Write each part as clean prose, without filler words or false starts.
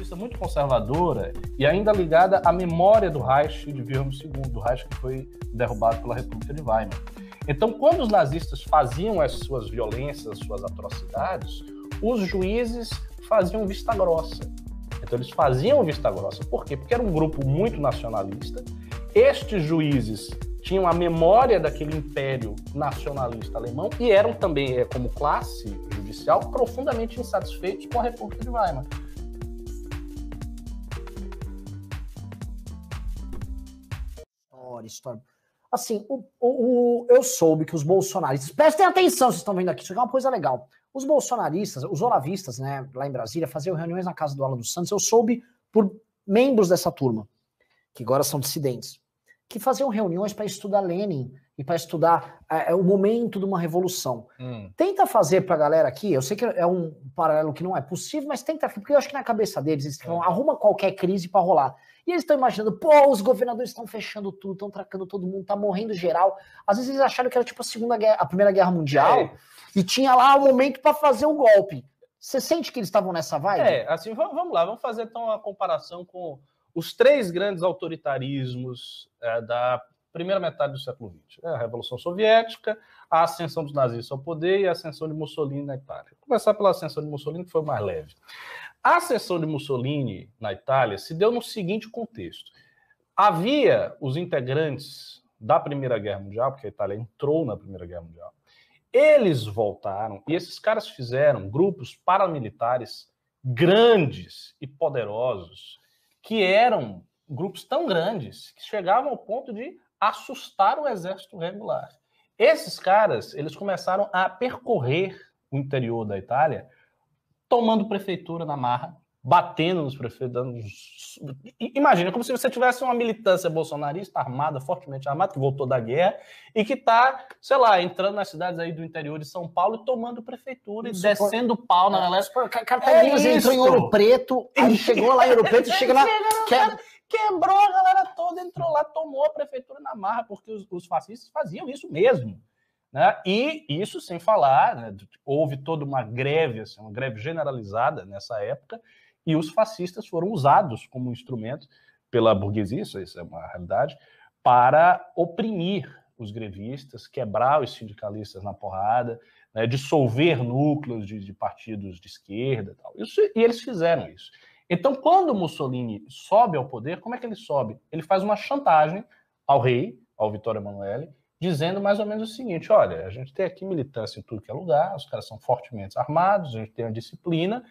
justiça muito conservadora e ainda ligada à memória do Reich de Wilhelm II, do Reich que foi derrubado pela República de Weimar. Então, quando os nazistas faziam as suas violências, as suas atrocidades, os juízes faziam vista grossa. Então, eles faziam vista grossa. Por quê? Porque era um grupo muito nacionalista. Estes juízes tinham a memória daquele império nacionalista alemão e eram também, como classe judicial, profundamente insatisfeitos com a República de Weimar. História. Assim, eu soube que os bolsonaristas... Prestem atenção, vocês estão vendo aqui, isso aqui é uma coisa legal. Os bolsonaristas, os olavistas, né, lá em Brasília, faziam reuniões na casa do Alan dos Santos. Eu soube por membros dessa turma, que agora são dissidentes, que faziam reuniões para estudar Lenin e para estudar o momento de uma revolução. Tenta fazer pra galera aqui, eu sei que é um paralelo que não é possível, mas tenta, porque eu acho que na cabeça deles, eles arruma qualquer crise para rolar. E eles estão imaginando, pô, os governadores estão fechando tudo, estão tracando todo mundo, tá morrendo geral. Às vezes eles acharam que era tipo a Primeira Guerra Mundial, e tinha lá o momento para fazer o golpe. Você sente que eles estavam nessa vibe? Assim, vamos lá, vamos fazer então uma comparação com os 3 grandes autoritarismos da primeira metade do século XX. A Revolução Soviética, a ascensão dos nazistas ao poder e a ascensão de Mussolini na Itália. Vou começar pela ascensão de Mussolini, que foi mais leve. A ascensão de Mussolini na Itália se deu no seguinte contexto. Havia os integrantes da Primeira Guerra Mundial, porque a Itália entrou na Primeira Guerra Mundial. Eles voltaram e esses caras fizeram grupos paramilitares grandes e poderosos, que eram grupos tão grandes que chegavam ao ponto de assustar o exército regular. Esses caras, eles começaram a percorrer o interior da Itália, tomando prefeitura na marra, batendo nos prefeitos. Imagina, como se você tivesse uma militância bolsonarista armada, fortemente armada, que voltou da guerra, e que está, sei lá, entrando nas cidades aí do interior de São Paulo e tomando prefeitura e descendo pau na galera. Carteirinhas entrou em Ouro Preto, aí chegou lá em Ouro Preto, chega lá... Quebrou a galera toda, entrou lá, tomou a prefeitura na marra, porque os fascistas faziam isso mesmo. Né? E isso sem falar, né, houve toda uma greve, assim, uma greve generalizada nessa época, e os fascistas foram usados como instrumento pela burguesia, isso é uma realidade, para oprimir os grevistas, quebrar os sindicalistas na porrada, né, dissolver núcleos de partidos de esquerda e tal. E eles fizeram isso. Então, quando Mussolini sobe ao poder, como é que ele sobe? Ele faz uma chantagem ao rei, ao Vittorio Emanuele, dizendo mais ou menos o seguinte: olha, a gente tem aqui militância em tudo que é lugar, os caras são fortemente armados, a gente tem uma disciplina,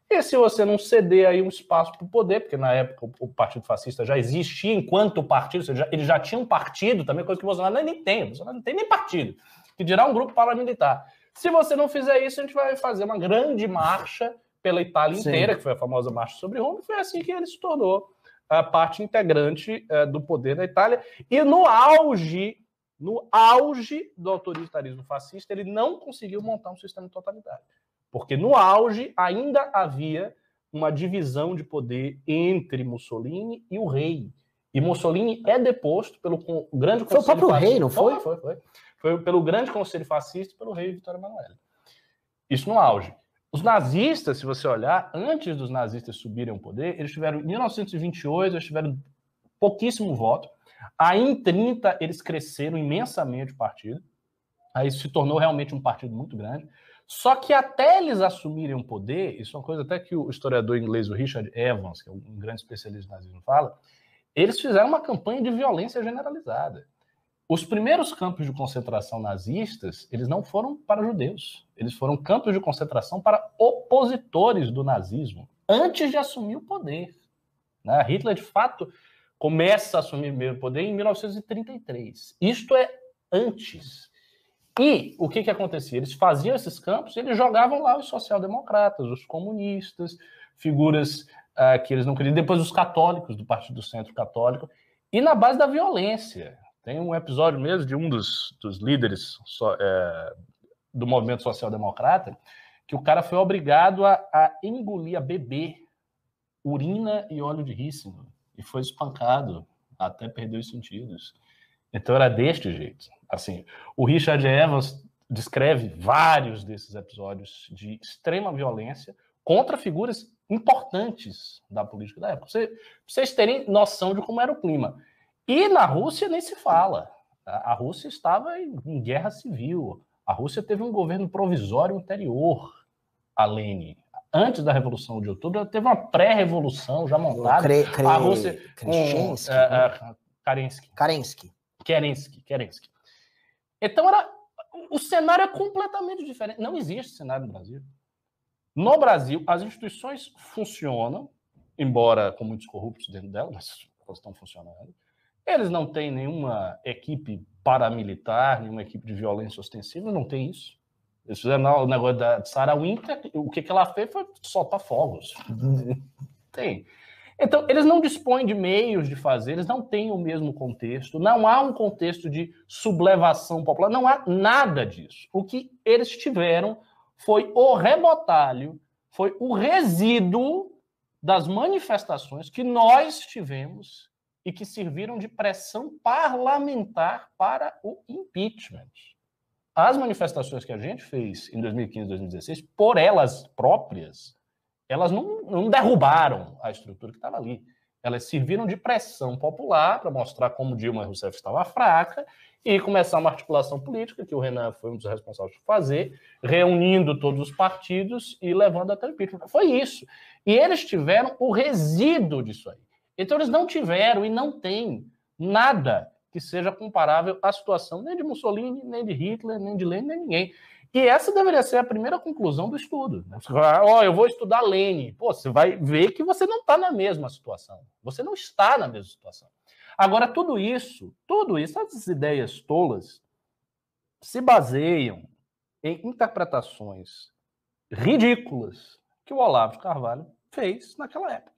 e se você não ceder aí um espaço para o poder, porque na época o Partido Fascista já existia enquanto partido, ou seja, ele já tinha um partido, também coisa que o Bolsonaro nem tem, o Bolsonaro não tem nem partido, que dirá um grupo paramilitar. Se você não fizer isso, a gente vai fazer uma grande marcha pela Itália inteira, que foi a famosa Marcha sobre Roma, e foi assim que ele se tornou a parte integrante do poder da Itália. E no auge do autoritarismo fascista, ele não conseguiu montar um sistema totalitário. Porque no auge ainda havia uma divisão de poder entre Mussolini e o rei. E Mussolini é deposto pelo grande conselho fascista. Foi o próprio rei, não foi? Foi pelo grande conselho fascista e pelo rei Vittorio Emanuele. Isso no auge. Os nazistas, se você olhar, antes dos nazistas subirem ao poder, eles tiveram, em 1928, eles tiveram pouquíssimo voto. Aí, em 30, eles cresceram imensamente o partido. Aí se tornou realmente um partido muito grande. Só que até eles assumirem o poder, isso é uma coisa até que o historiador inglês, o Richard Evans, que é um grande especialista em nazismo, fala, eles fizeram uma campanha de violência generalizada. Os primeiros campos de concentração nazistas, eles não foram para judeus. Eles foram campos de concentração para opositores do nazismo, antes de assumir o poder. Né? Hitler, de fato, começa a assumir o poder em 1933. Isto é antes. E o que acontecia? Eles faziam esses campos e eles jogavam lá os social-democratas, os comunistas, figuras que eles não queriam, depois os católicos, do Partido do Centro Católico, e na base da violência. Tem um episódio mesmo de um dos líderes do movimento social-democrata, que o cara foi obrigado a engolir, a beber urina e óleo de rícino, e foi espancado até perder os sentidos. Então era deste jeito. Assim, o Richard Evans descreve vários desses episódios de extrema violência contra figuras importantes da política da época. Pra vocês terem noção de como era o clima. E na Rússia nem se fala. A Rússia estava em guerra civil. A Rússia teve um governo provisório anterior a Lenin. Antes da Revolução de Outubro, teve uma pré-revolução já montada. A Rússia... Kerensky. Então, o cenário é completamente diferente. Não existe cenário no Brasil. No Brasil, as instituições funcionam, embora com muitos corruptos dentro delas, mas elas estão funcionando. Eles não têm nenhuma equipe paramilitar, nenhuma equipe de violência ostensiva, não tem isso. Eles fizeram o negócio da Sarah Winter, o que ela fez foi soltar fogos. Tem. Então, eles não dispõem de meios de fazer, eles não têm o mesmo contexto, não há um contexto de sublevação popular, não há nada disso. O que eles tiveram foi o rebotalho, foi o resíduo das manifestações que nós tivemos e que serviram de pressão parlamentar para o impeachment. As manifestações que a gente fez em 2015 e 2016, por elas próprias, elas não derrubaram a estrutura que estava ali. Elas serviram de pressão popular para mostrar como Dilma Rousseff estava fraca e começar uma articulação política, que o Renan foi um dos responsáveis por fazer, reunindo todos os partidos e levando até o impeachment. Foi isso. E eles tiveram o resíduo disso aí. Então eles não tiveram e não têm nada que seja comparável à situação nem de Mussolini, nem de Hitler, nem de Lenin, nem de ninguém. E essa deveria ser a primeira conclusão do estudo. Você vai, eu vou estudar Lenin. Pô, você vai ver que você não está na mesma situação. Você não está na mesma situação. Agora, tudo isso, essas ideias tolas, se baseiam em interpretações ridículas que o Olavo de Carvalho fez naquela época.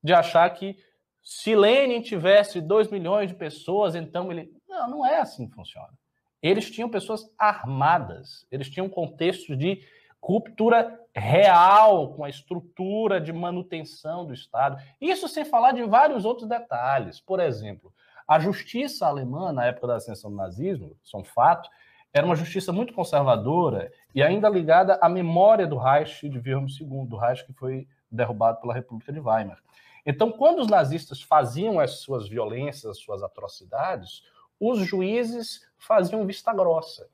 De achar que se Lenin tivesse 2 milhões de pessoas, então ele... Não é assim que funciona. Eles tinham pessoas armadas, eles tinham contextos de ruptura real com a estrutura de manutenção do Estado. Isso sem falar de vários outros detalhes. Por exemplo, a justiça alemã, na época da ascensão do nazismo, isso é um fato, era uma justiça muito conservadora e ainda ligada à memória do Reich de Wilhelm II, do Reich que foi derrubado pela República de Weimar. Então, quando os nazistas faziam as suas violências, as suas atrocidades, os juízes faziam vista grossa.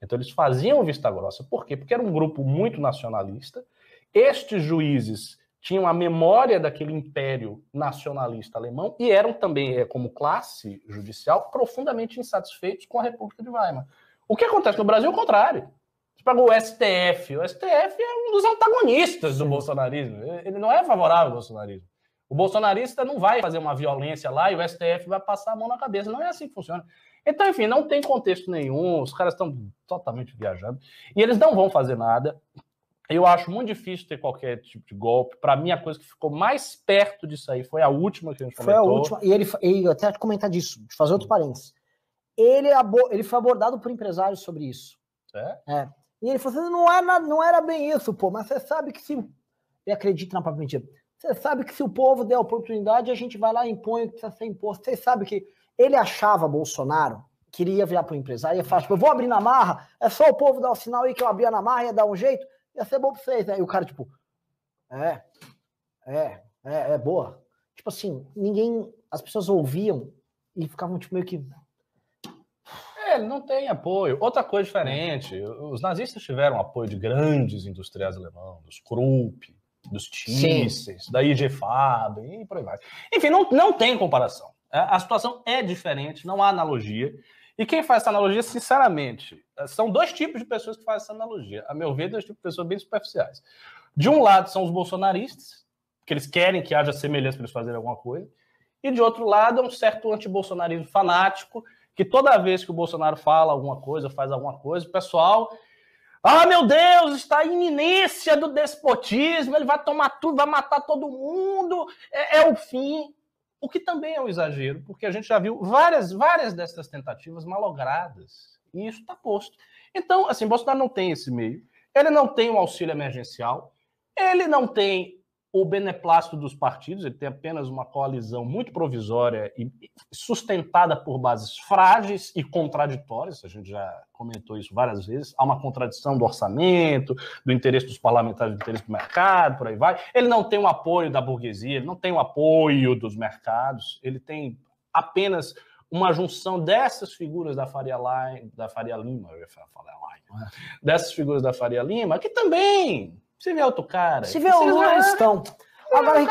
Então, eles faziam vista grossa. Por quê? Porque era um grupo muito nacionalista. Estes juízes tinham a memória daquele império nacionalista alemão e eram também, como classe judicial, profundamente insatisfeitos com a República de Weimar. O que acontece no Brasil é o contrário. Você pega o STF. O STF é um dos antagonistas do bolsonarismo. Ele não é favorável ao bolsonarismo. O bolsonarista não vai fazer uma violência lá e o STF vai passar a mão na cabeça. Não é assim que funciona. Então, enfim, não tem contexto nenhum. Os caras estão totalmente viajando. E eles não vão fazer nada. Eu acho muito difícil ter qualquer tipo de golpe. Para mim, a coisa que ficou mais perto disso aí foi a última que a gente comentou. Foi a última. E até comentar disso, de fazer outro parênteses. Ele foi abordado por empresários sobre isso. É. E ele falou assim, não era bem isso, pô. Mas você sabe que se... Ele acredita na própria mentira. Você sabe que se o povo der a oportunidade, a gente vai lá e impõe o que precisa ser imposto. Você sabe que ele achava, Bolsonaro, queria virar para o empresário e ia falar, tipo, eu vou abrir na marra, é só o povo dar o sinal aí que eu abria na marra, ia dar um jeito, ia ser bom para vocês, né? E o cara, tipo, é boa. Tipo assim, as pessoas ouviam e ficavam, tipo, meio que... Ele não tem apoio. Outra coisa diferente, os nazistas tiveram apoio de grandes industriais alemães, dos Krupp, dos Thyssen, da IG Farben e por aí vai. Enfim, não tem comparação. A situação é diferente, não há analogia. E quem faz essa analogia, sinceramente, são dois tipos de pessoas que fazem essa analogia. A meu ver, dois tipos de pessoas bem superficiais. De um lado são os bolsonaristas, que eles querem que haja semelhança para eles fazerem alguma coisa. E de outro lado é um certo antibolsonarismo fanático, que toda vez que o Bolsonaro fala alguma coisa, faz alguma coisa, o pessoal... Ah, meu Deus, está a iminência do despotismo, ele vai tomar tudo, vai matar todo mundo, é o fim. O que também é um exagero, porque a gente já viu várias dessas tentativas malogradas, e isso está posto. Então, assim, Bolsonaro não tem esse meio, ele não tem um auxílio emergencial, ele não tem o beneplácito dos partidos, ele tem apenas uma coalizão muito provisória e sustentada por bases frágeis e contraditórias, a gente já comentou isso várias vezes, há uma contradição do orçamento, do interesse dos parlamentares, do interesse do mercado, por aí vai. Ele não tem o apoio da burguesia, ele não tem o apoio dos mercados, ele tem apenas uma junção dessas figuras da Faria Lima, eu ia falar dessas figuras da Faria Lima, que também, se vê outro cara... Se vê outro, estão. Agora,